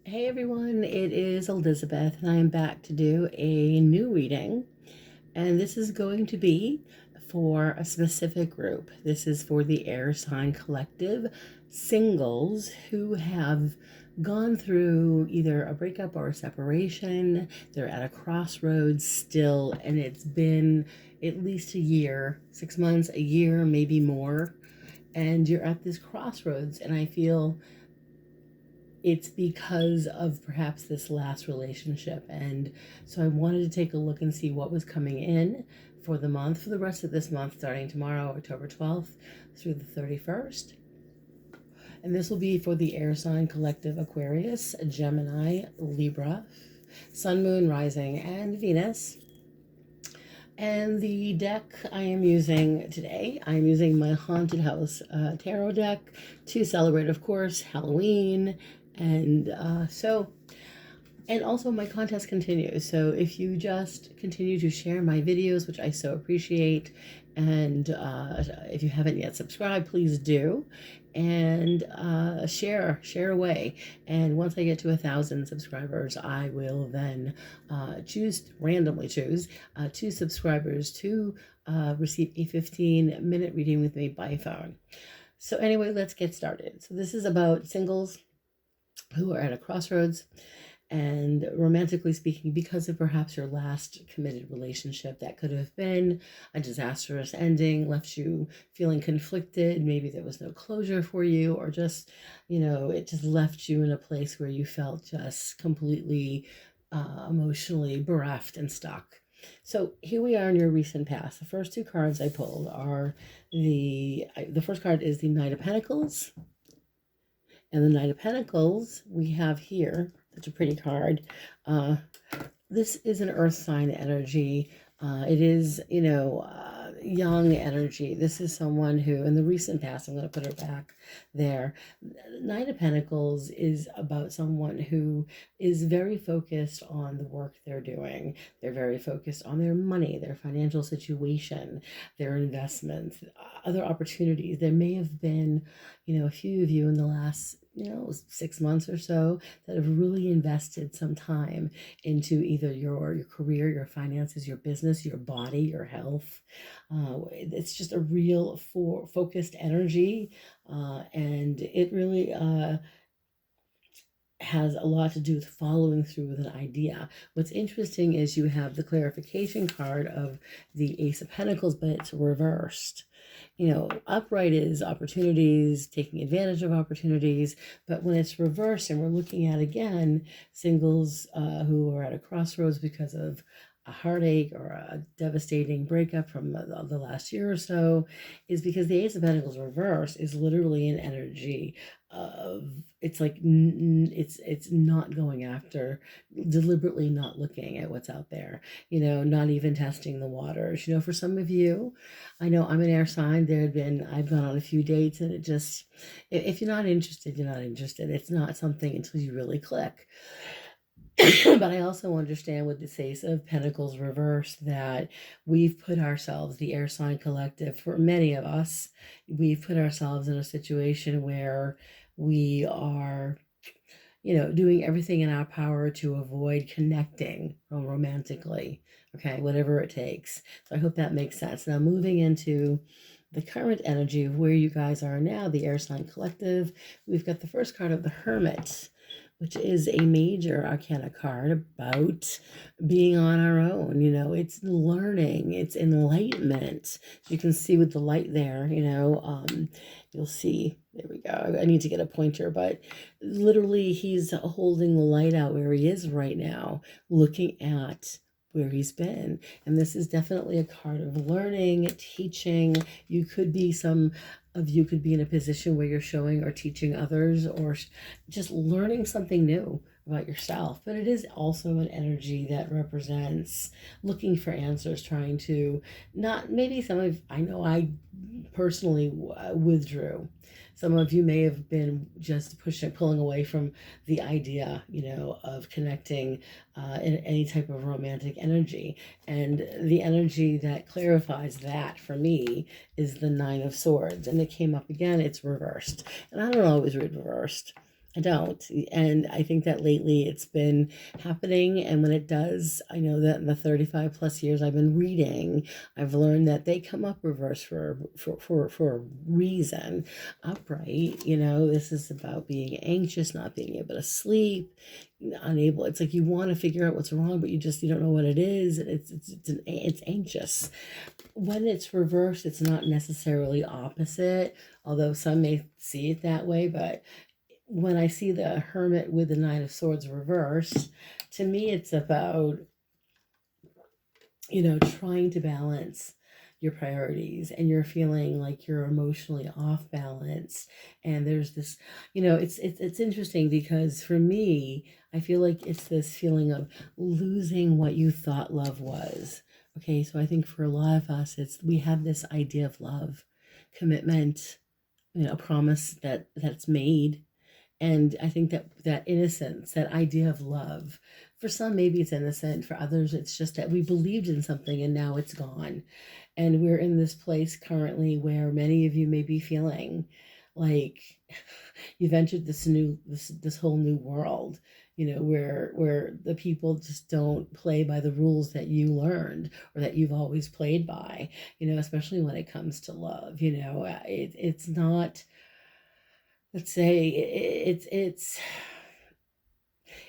Hey everyone, it is Elizabeth, and I am back to do a new reading. And this is going to be for a specific group. This is for the Air Sign Collective singles who have gone through either a breakup or a separation. They're at a crossroads still, and it's been at least a year, 6 months, a year, maybe more. And you're at this crossroads, and I feel it's because of perhaps this last relationship. And so I wanted to take a look and see what was coming in for the month, for the rest of this month, starting tomorrow, October 12th through the 31st. And this will be for the air sign collective Aquarius, Gemini, Libra, Sun, Moon, Rising, and Venus. And the deck I am using today, I'm using my Haunted House Tarot deck to celebrate, of course, Halloween. And and also my contest continues. So if you just continue to share my videos, which I so appreciate, and if you haven't yet subscribed, please do. And share away. And once I get to 1,000 subscribers, I will then randomly choose 2 subscribers to receive a 15-minute reading with me by phone. So anyway, let's get started. So this is about singles who are at a crossroads, and romantically speaking, because of perhaps your last committed relationship that could have been a disastrous ending, left you feeling conflicted. Maybe there was no closure for you, or just, it just left you in a place where you felt just completely emotionally bereft and stuck. So here we are in your recent past. The first 2 cards I pulled are the first card is the Knight of Pentacles. And the Knight of Pentacles we have here, such a pretty card. This is an earth sign energy. It is, young energy. This is someone who, in the recent past, I'm going to put her back there. Knight of Pentacles is about someone who is very focused on the work they're doing. They're very focused on their money, their financial situation, their investments, other opportunities. There may have been, a few of you in the last 6 months or so that have really invested some time into either your career, your finances, your business, your body, your health. It's just a real focused energy, and it really has a lot to do with following through with an idea. What's interesting is you have the clarification card of the Ace of Pentacles, but it's reversed. Upright is opportunities, taking advantage of opportunities, but when it's reversed and we're looking at, again, singles who are at a crossroads because of a heartache or a devastating breakup from the last year or so, is because the Ace of Pentacles reverse is literally an energy of, it's like it's not going after, deliberately not looking at what's out there, not even testing the waters. For some of you, I know I'm an air sign. I've gone on a few dates, and it just, if you're not interested, you're not interested. It's not something until you really click. But I also understand with the Ace of Pentacles reverse that we've put ourselves, the air sign collective, for many of us, we've put ourselves in a situation where we are, doing everything in our power to avoid connecting romantically, okay, whatever it takes. So I hope that makes sense. Now, moving into the current energy of where you guys are now, the air sign collective, we've got the first card of the Hermit, which is a major arcana card about being on our own. It's learning, it's enlightenment. You can see with the light there, you'll see, there we go. I need to get a pointer, but literally he's holding the light out where he is right now, looking at where he's been. And this is definitely a card of learning, teaching. Some of you could be in a position where you're showing or teaching others, or just learning something new about yourself. But it is also an energy that represents looking for answers, trying to not, maybe I know I personally withdrew. Some of you may have been just pulling away from the idea, of connecting in any type of romantic energy. And the energy that clarifies that for me is the Nine of Swords. And it came up again, it's reversed. And I don't always read reversed. I don't. And I think that lately it's been happening. And when it does, I know that in the 35 plus years I've been reading, I've learned that they come up reverse for a reason. Upright, this is about being anxious, not being able to sleep, unable. It's like you want to figure out what's wrong, but you don't know what it is. And it's anxious. When it's reversed, it's not necessarily opposite, although some may see it that way, but when I see the Hermit with the Nine of Swords reversed, to me it's about, trying to balance your priorities, and you're feeling like you're emotionally off balance. And there's this, it's interesting because for me, I feel like it's this feeling of losing what you thought love was. Okay, so I think for a lot of us, we have this idea of love, commitment, a promise that's made. And I think that innocence, that idea of love, for some maybe it's innocent, for others it's just that we believed in something and now it's gone. And we're in this place currently where many of you may be feeling like you've entered this whole new world, where the people just don't play by the rules that you learned or that you've always played by, especially when it comes to love. It's not, let's say,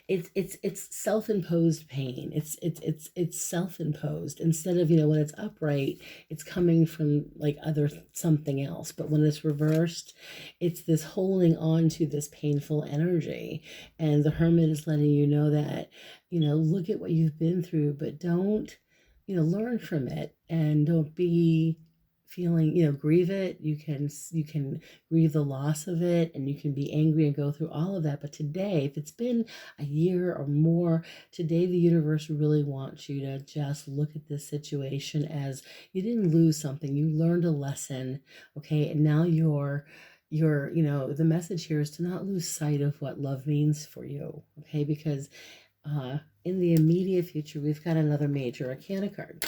it's self-imposed pain. It's self-imposed, instead of, when it's upright, it's coming from like other something else. But when it's reversed, it's this holding on to this painful energy. And the Hermit is letting you know that, look at what you've been through, but don't, learn from it, and don't be feeling, grieve it. You can grieve the loss of it, and you can be angry and go through all of that. But today, if it's been a year or more, today the universe really wants you to just look at this situation as you didn't lose something, you learned a lesson. Okay, and now the message here is to not lose sight of what love means for you. Okay, because in the immediate future, we've got another major arcana card,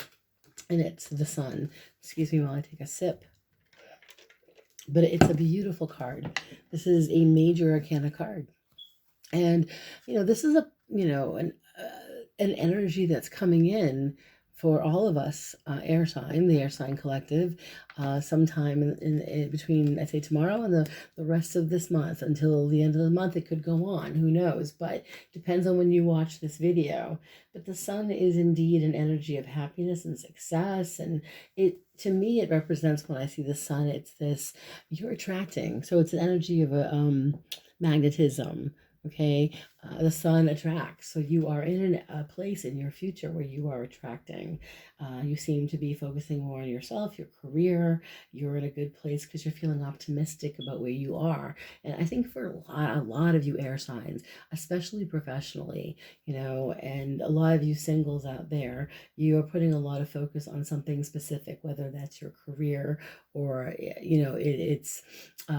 and it's the Sun. Excuse me while I take a sip. But it's a beautiful card. This is a major arcana card. And, this is an energy that's coming in for all of us, the air sign collective, sometime in between, I say tomorrow and the rest of this month, until the end of the month. It could go on, who knows, but depends on when you watch this video. But the Sun is indeed an energy of happiness and success, and to me, it represents, when I see the Sun, it's this, you're attracting. So it's an energy of a magnetism. Okay, the Sun attracts. So you are in a place in your future where you are attracting. You seem to be focusing more on yourself, your career. You're in a good place because you're feeling optimistic about where you are. And I think for a lot of you air signs, especially professionally, and a lot of you singles out there, you are putting a lot of focus on something specific, whether that's your career or, it's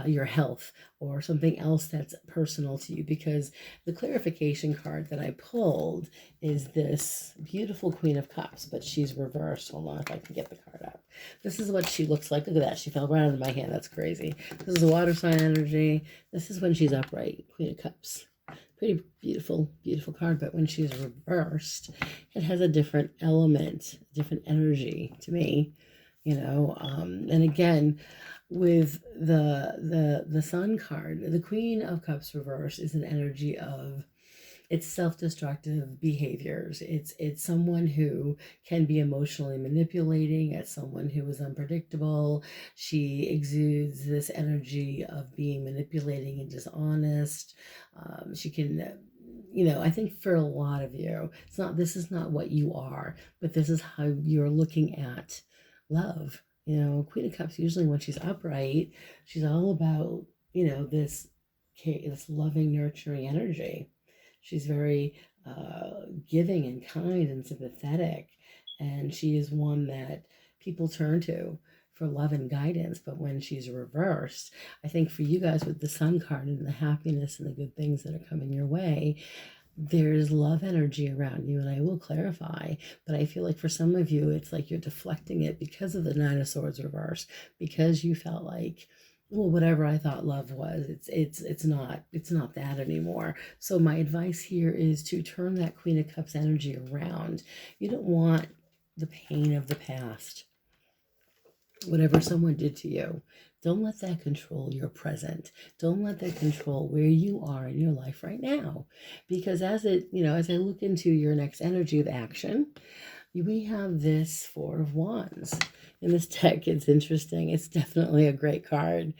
your health or something else that's personal to you. Because the clarification card that I pulled is this beautiful Queen of Cups, but she's reversed. Hold on if I can get the card up. This is what she looks like. Look at that. She fell right out of my hand. That's crazy. This is a water sign energy. This is when she's upright, Queen of Cups. Pretty beautiful, beautiful card. But when she's reversed, it has a different element, different energy to me, and again, with the Sun card, the Queen of Cups reverse is an energy of, it's self-destructive behaviors. It's someone who can be emotionally manipulating. It's someone who is unpredictable. She exudes this energy of being manipulating and dishonest. She can, I think for a lot of you, this is not what you are, but this is how you're looking at love. Queen of Cups, usually when she's upright, she's all about, this loving, nurturing energy. She's very giving and kind and sympathetic. And she is one that people turn to for love and guidance. But when she's reversed, I think for you guys with the Sun card and the happiness and the good things that are coming your way, there's love energy around you, and I will clarify, but I feel like for some of you, it's like you're deflecting it because of the Nine of Swords reverse, because you felt like well, whatever I thought love was, it's not that anymore. So my advice here is to turn that Queen of Cups energy around. You don't want the pain of the past, whatever someone did to you. Don't let that control your present. Don't let that control where you are in your life right now. Because as I look into your next energy of action, we have this Four of Wands. In this deck, it's interesting. It's definitely a great card.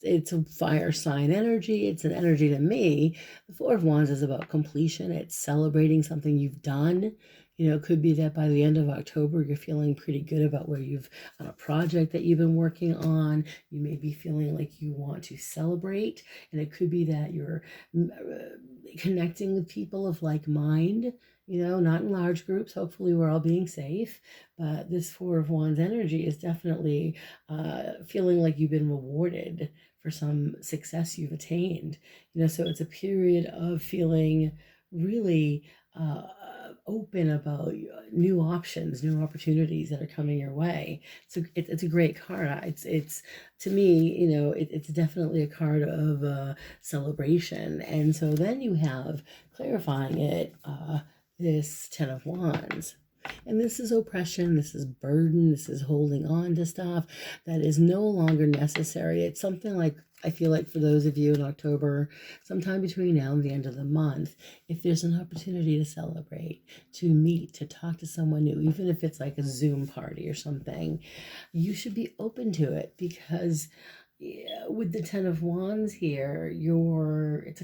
It's a fire sign energy. It's an energy to me. The Four of Wands is about completion. It's celebrating something you've done. It could be that by the end of October, you're feeling pretty good about where you've on a project that you've been working on. You may be feeling like you want to celebrate. And it could be that you're connecting with people of like mind, not in large groups. Hopefully we're all being safe. But this Four of Wands energy is definitely feeling like you've been rewarded for some success you've attained. So it's a period of feeling really open about new options, new opportunities that are coming your way. So it's a great card. It's to me, it's definitely a card of celebration. And so then you have clarifying it, this Ten of Wands. And this is oppression, this is burden, this is holding on to stuff that is no longer necessary. It's something like, I feel like for those of you in October, sometime between now and the end of the month, if there's an opportunity to celebrate, to meet, to talk to someone new, even if it's like a Zoom party or something, you should be open to it because with the Ten of Wands here, it's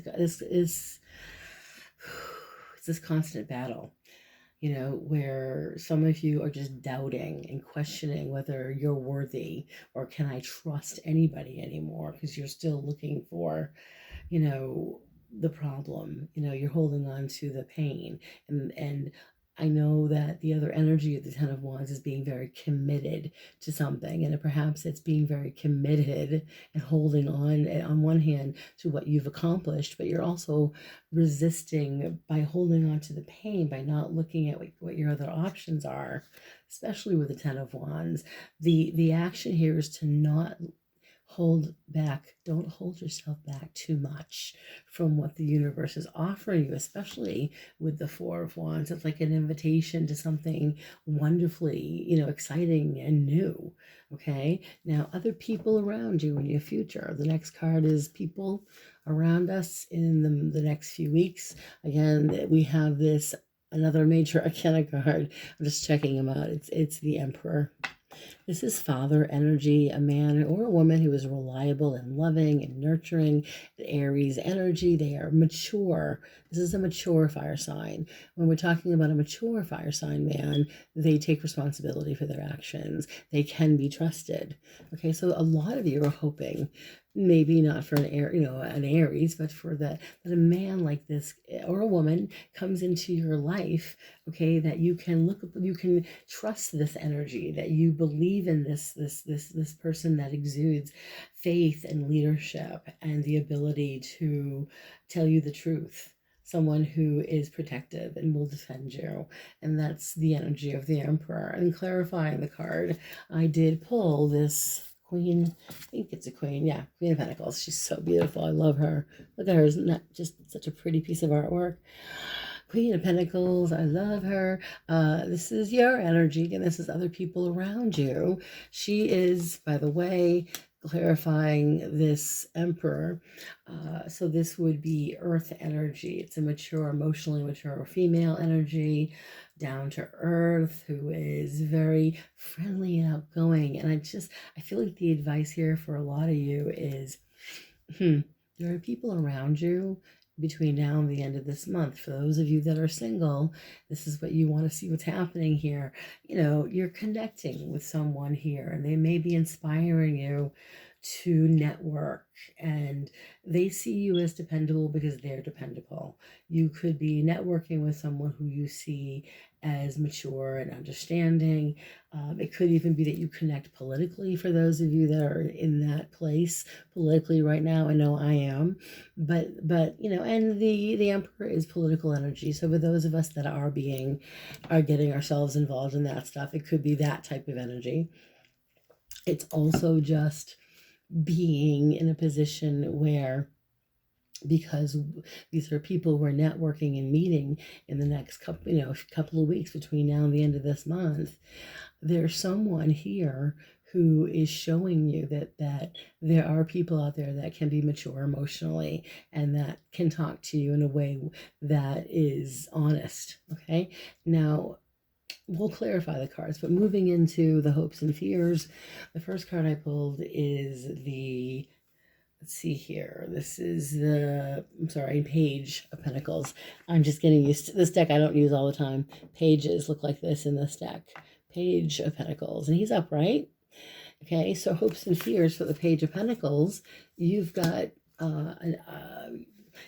this constant battle. Where some of you are just doubting and questioning whether you're worthy or can I trust anybody anymore because you're still looking for, the problem. You're holding on to the pain. And I know that the other energy of the Ten of Wands is being very committed to something, and perhaps it's being very committed and holding on one hand, to what you've accomplished, but you're also resisting by holding on to the pain, by not looking at what your other options are, especially with the Ten of Wands. The action here is to not hold back. Don't hold yourself back too much from what the universe is offering you, especially with the Four of Wands. It's like an invitation to something wonderfully, exciting and new. Okay. Now, other people around you in your future. The next card is people around us in the next few weeks. Again, we have another major arcana card. I'm just checking them out. It's the Emperor. This is father energy, a man or a woman who is reliable and loving and nurturing. The Aries energy, they are mature. This is a mature fire sign. When we're talking about a mature fire sign man, they take responsibility for their actions. They can be trusted. Okay, so a lot of you are hoping, maybe not for an Aries, but for that a man like this or a woman comes into your life, okay, that you can trust this energy, that you believe in this person that exudes faith and leadership and the ability to tell you the truth. Someone who is protective and will defend you. And that's the energy of the Emperor. And clarifying the card, I did pull this Queen, I think it's a Queen, yeah, Queen of Pentacles. She's so beautiful. I love her. Look at her. Isn't that just such a pretty piece of artwork? Queen of Pentacles, I love her. This is your energy, and this is other people around you. She is, by the way, clarifying this Emperor. So this would be Earth energy. It's a mature, emotionally mature female energy, down to earth, who is very friendly and outgoing. And I feel like the advice here for a lot of you is, there are people around you between now and the end of this month. For those of you that are single, this is what you want to see what's happening here. You're connecting with someone here, and they may be inspiring you to network, and they see you as dependable because they're dependable. You could be networking with someone who you see as mature and understanding. It could even be that you connect politically, for those of you that are in that place politically right now. I know I am, but and the Emperor is political energy. So for those of us that are getting ourselves involved in that stuff, it could be that type of energy. It's also just being in a position where, because these are people who are networking and meeting in the next couple of weeks between now and the end of this month, there's someone here who is showing you that there are people out there that can be mature emotionally and that can talk to you in a way that is honest. Okay, now we'll clarify the cards, but moving into the hopes and fears, the first card I pulled is the, let's see here. This is the, I'm sorry, Page of Pentacles. I'm just getting used to this deck. I don't use all the time. Pages look like this in this deck. Page of Pentacles. And he's upright. Okay, so hopes and fears for the Page of Pentacles. You've got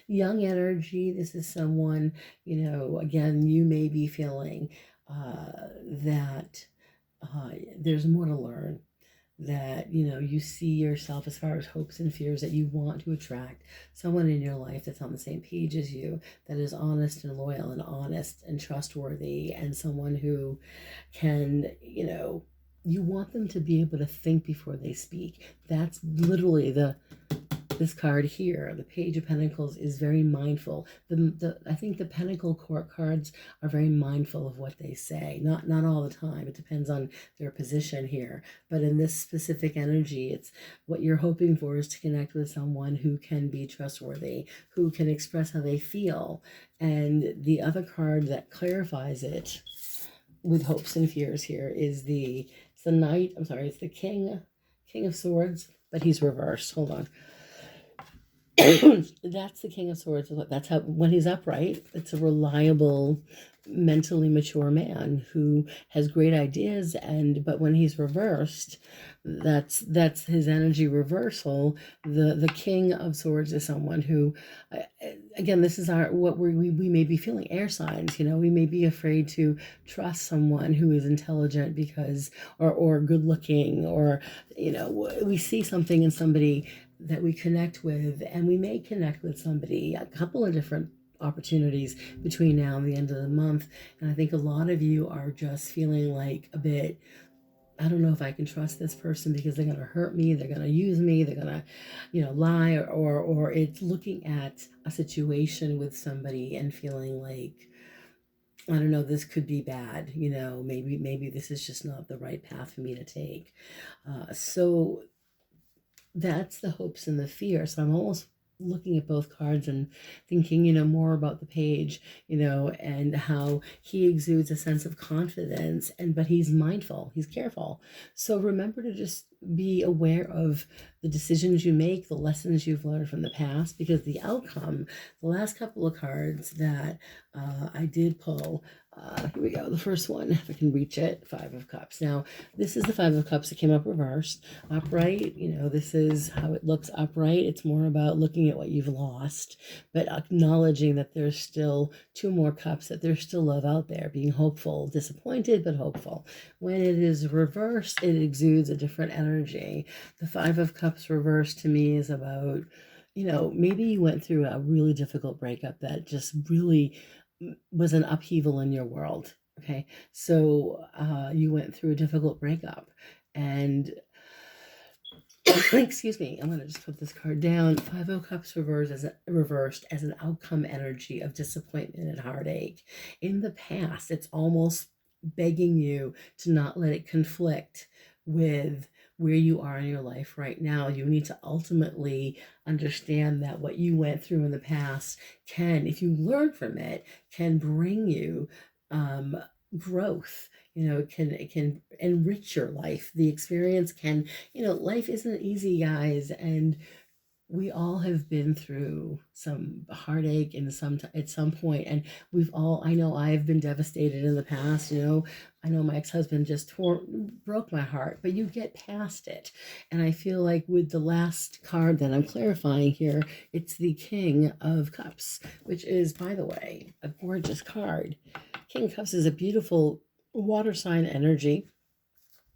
young energy. This is someone, again, you may be feeling that there's more to learn, that you see yourself as far as hopes and fears, that you want to attract someone in your life that's on the same page as you, that is honest and loyal and honest and trustworthy, and someone who can, you want them to be able to think before they speak. That's literally this card here, the Page of Pentacles, is very mindful. I think the Pentacle Court cards are very mindful of what they say. Not all the time. It depends on their position here. But in this specific energy, it's what you're hoping for is to connect with someone who can be trustworthy, who can express how they feel. And the other card that clarifies it with hopes and fears here is it's the King of Swords, but he's reversed. Hold on. That's the King of Swords. That's how, when he's upright, it's a reliable, mentally mature man who has great ideas, but when he's reversed, that's his energy reversal. The King of Swords is someone who, again, this is what we may be feeling, air signs. We may be afraid to trust someone who is intelligent because or good looking, or we see something in somebody that we connect with, and we may connect with somebody a couple of different opportunities between now and the end of the month. And I think a lot of you are just feeling like a bit, I don't know if I can trust this person because they're going to hurt me, they're going to use me, they're going to lie, or it's looking at a situation with somebody and feeling like, I don't know, this could be bad, maybe this is just not the right path for me to take. So that's the hopes and the fear. So I'm almost looking at both cards and thinking, more about the Page, and how he exudes a sense of confidence, but he's mindful, he's careful. So remember to just be aware of the decisions you make, the lessons you've learned from the past, because the outcome, the last couple of cards that I did pull, here we go. The first one, if I can reach it, Five of Cups. Now, this is the Five of Cups that came up reversed. Upright, this is how it looks upright. It's more about looking at what you've lost, but acknowledging that there's still two more cups, that there's still love out there, being hopeful, disappointed, but hopeful. When it is reversed, it exudes a different energy. The Five of Cups reversed to me is about, maybe you went through a really difficult breakup that just really was an upheaval in your world. Okay, so you went through a difficult breakup, and excuse me, I'm going to just put this card down. Five of Cups reversed as an outcome energy of disappointment and heartache. In the past, it's almost begging you to not let it conflict with where you are in your life right now. You need to ultimately understand that what you went through in the past can, if you learn from it, can bring you growth. It can enrich your life. The experience can, life isn't easy, guys, and we all have been through some heartache at some point, and I know I've been devastated in the past. I know my ex-husband just broke my heart, but you get past it. And I feel like with the last card that I'm clarifying here, it's the King of Cups, which is, by the way, a gorgeous card. King of Cups is a beautiful water sign energy.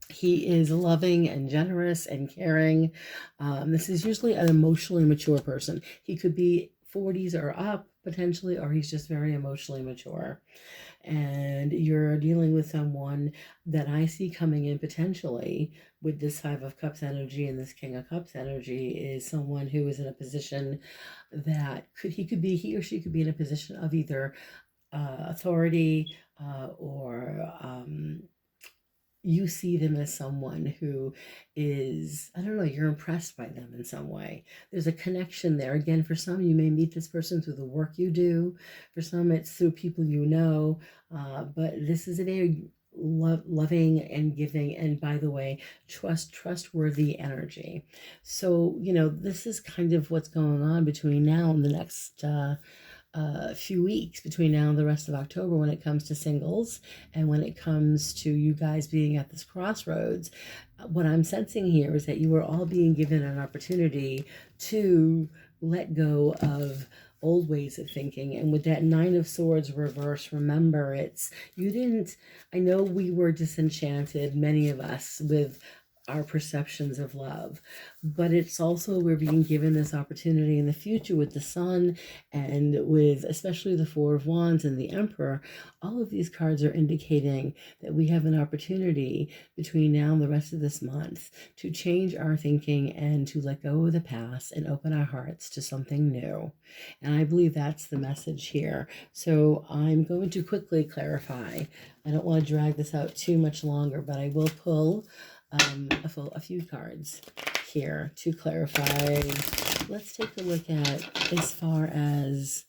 He is loving and generous and caring. This is usually an emotionally mature person. He could be 40s or up, potentially, or he's just very emotionally mature. And you're dealing with someone that I see coming in potentially with this Five of Cups energy and this King of Cups energy is someone who is in a position that he or she could be in a position of either authority or you see them as someone who is, I don't know, you're impressed by them in some way. There's a connection there. Again, for some, you may meet this person through the work you do. For some, it's through people you know. But this is a very loving and giving, and by the way, trustworthy energy. So, this is kind of what's going on between now and the next few weeks, between now and the rest of October, when it comes to singles and when it comes to you guys being at this crossroads. What I'm sensing here is that you are all being given an opportunity to let go of old ways of thinking. And with that Nine of Swords reverse, remember, I know we were disenchanted, many of us, with our perceptions of love, but it's also we're being given this opportunity in the future with the Sun and with especially the Four of Wands and the Emperor. All of these cards are indicating that we have an opportunity between now and the rest of this month to change our thinking and to let go of the past and open our hearts to something new. And I believe that's the message here. So I'm going to quickly clarify. I don't want to drag this out too much longer, but I will pull a few cards here to clarify. Let's take a look at as far as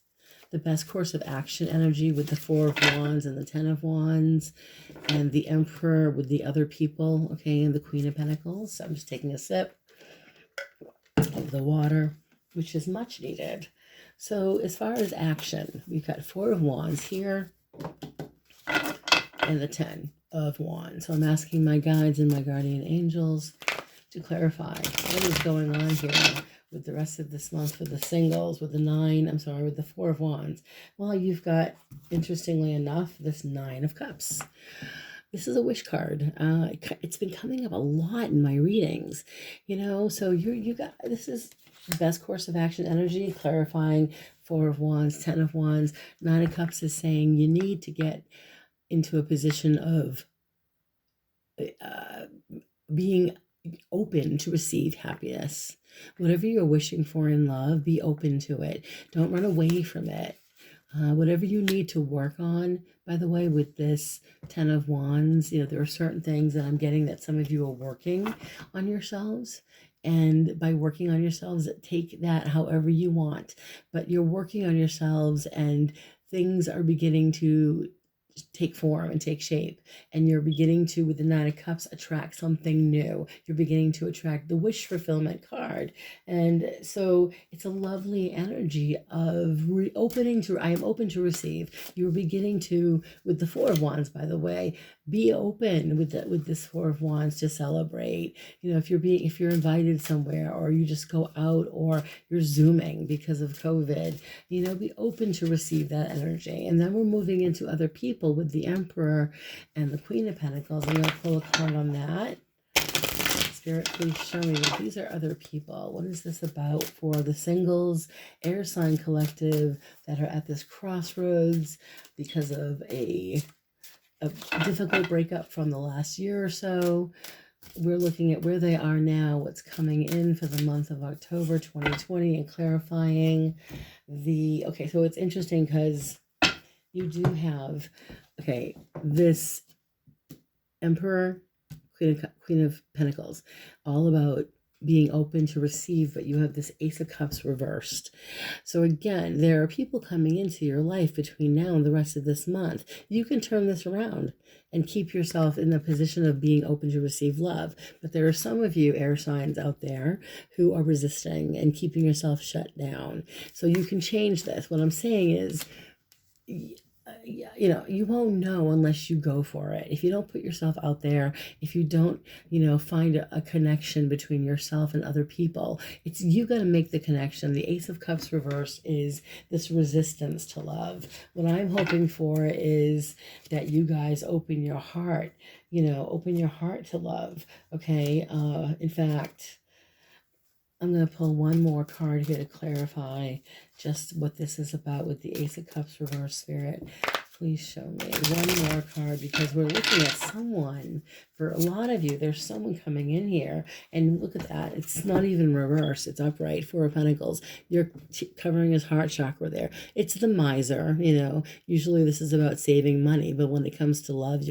the best course of action energy with the Four of Wands and the Ten of Wands and the Emperor with the other people, okay, and the Queen of Pentacles. So I'm just taking a sip of the water, which is much needed. So as far as action, we've got Four of Wands here and the Ten of Wands. So I'm asking my guides and my guardian angels to clarify what is going on here with the rest of this month for the singles with the Four of Wands. Well, you've got, interestingly enough, this Nine of Cups. This is a wish card. It's been coming up a lot in my readings, so this is the best course of action energy, clarifying Four of Wands, Ten of Wands. Nine of Cups is saying you need to get into a position of being open to receive happiness. Whatever you're wishing for in love, be open to it. Don't run away from it. Whatever you need to work on, by the way, with this Ten of Wands, there are certain things that I'm getting that some of you are working on yourselves. And by working on yourselves, take that however you want. But you're working on yourselves and things are beginning to take form and take shape, and you're beginning to, with the Nine of Cups, attract something new. You're beginning to attract the wish fulfillment card, and so it's a lovely energy of I am open to receive. You're beginning to, with the Four of Wands, by the way, be open with this Four of Wands to celebrate. If you're invited somewhere, or you just go out, or you're Zooming because of COVID, be open to receive that energy. And then we're moving into other people with the Emperor and the Queen of Pentacles. I'm going to pull a card on that. Spirit, please show me that these are other people. What is this about for the singles, air sign collective that are at this crossroads because of a difficult breakup from the last year or so? We're looking at where they are now, what's coming in for the month of October 2020, and clarifying okay, so it's interesting because you do have, this Emperor, Queen of Pentacles, all about being open to receive, but you have this Ace of Cups reversed. So again, there are people coming into your life between now and the rest of this month. You can turn this around and keep yourself in the position of being open to receive love. But there are some of you air signs out there who are resisting and keeping yourself shut down. So you can change this. What I'm saying is, you won't know unless you go for it. If you don't put yourself out there, if you don't, find a connection between yourself and other people, you got to make the connection. The Ace of Cups reverse is this resistance to love. What I'm hoping for is that you guys open your heart, open your heart to love. Okay. In fact, I'm going to pull one more card here to clarify just what this is about with the Ace of Cups reverse, Spirit. Please show me one more card, because we're looking at someone. For a lot of you, there's someone coming in here, and look at that. It's not even reversed. It's upright. Four of Pentacles. You're covering his heart chakra there. It's the miser, you know. Usually this is about saving money, but when it comes to love,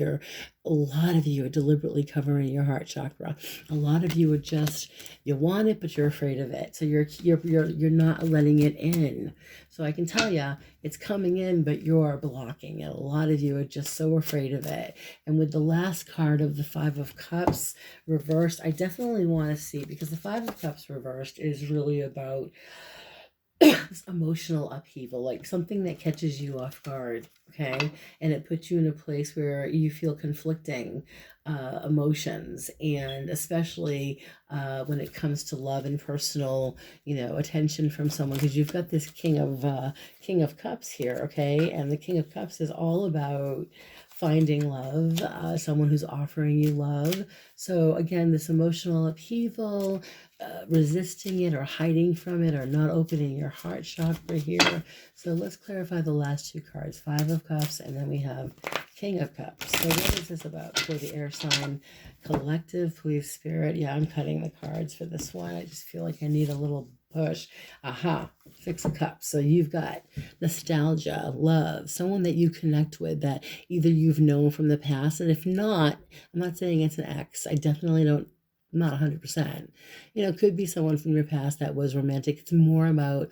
a lot of you are deliberately covering your heart chakra. A lot of you are just, you want it, but you're afraid of it. So you're not letting it in. So I can tell you, it's coming in, but you're blocking it. A lot of you are just so afraid of it. And with the last card of the Five of Cups reversed, I definitely want to see, because the Five of Cups reversed is really about this emotional upheaval, like something that catches you off guard, okay? And it puts you in a place where you feel conflicting emotions, and especially when it comes to love and personal, you know, attention from someone, because you've got this King of Cups here, okay? And the King of Cups is all about finding love, someone who's offering you love. So again, this emotional upheaval, resisting it or hiding from it or not opening your heart chakra here. So let's clarify the last two cards, Five of Cups, and then we have King of Cups. So what is this about for the air sign collective, please, Spirit? Yeah, I'm cutting the cards for this one. I just feel like I need a little push. Aha, Six of Cups. So you've got nostalgia, love, someone that you connect with that either you've known from the past, and if not, I'm not saying it's an ex. I definitely don't, not 100%. You know, it could be someone from your past that was romantic. It's more about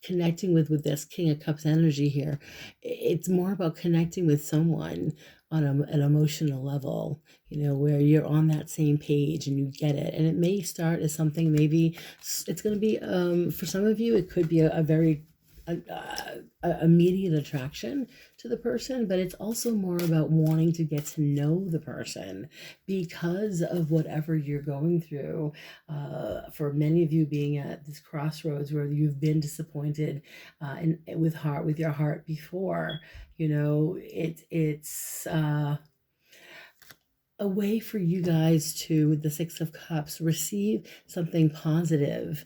connecting with this King of Cups energy here. It's more about connecting with someone on an emotional level, you know, where you're on that same page and you get it. And it may start as something, maybe it's going to be, for some of you, it could be a very immediate attraction to the person, but it's also more about wanting to get to know the person because of whatever you're going through. For many of you, being at this crossroads where you've been disappointed with your heart before, you know, it's a way for you guys to, with the Six of Cups, receive something positive,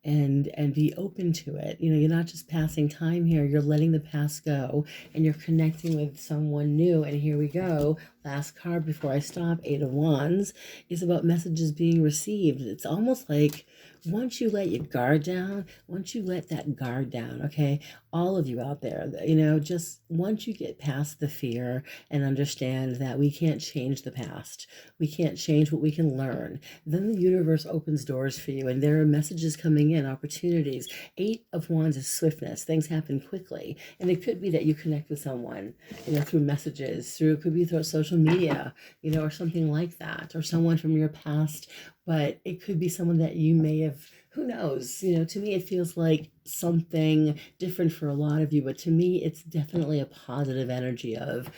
and be open to it. You know, you're not just passing time here, you're letting the past go and you're connecting with someone new. And here we go. Last card before I stop, Eight of Wands, is about messages being received. It's almost like once you let your guard down, once you let that guard down, okay, all of you out there, you know, just once you get past the fear and understand that we can't change the past, we can't change what we can learn, then the universe opens doors for you and there are messages coming in, opportunities. Eight of Wands is swiftness. Things happen quickly. And it could be that you connect with someone, you know, through messages, it could be through social media, you know, or something like that, or someone from your past, but it could be someone that you may have, who knows, you know, to me, it feels like something different for a lot of you, but to me, it's definitely a positive energy of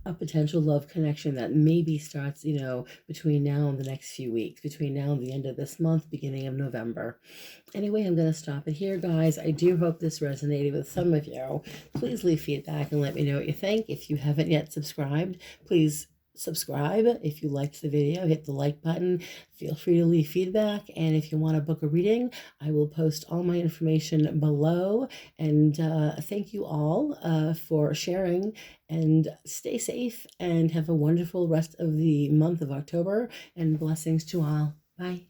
a potential love connection that maybe starts, you know, between now and the next few weeks, between now and the end of this month, beginning of November. Anyway, I'm going to stop it here, guys. I do hope this resonated with some of you. Please leave feedback and let me know what you think. If you haven't yet subscribed, please subscribe. If you liked the video, hit the like button. Feel free to leave feedback. And if you want to book a reading, I will post all my information below. And thank you all for sharing, and stay safe and have a wonderful rest of the month of October, and blessings to all. Bye.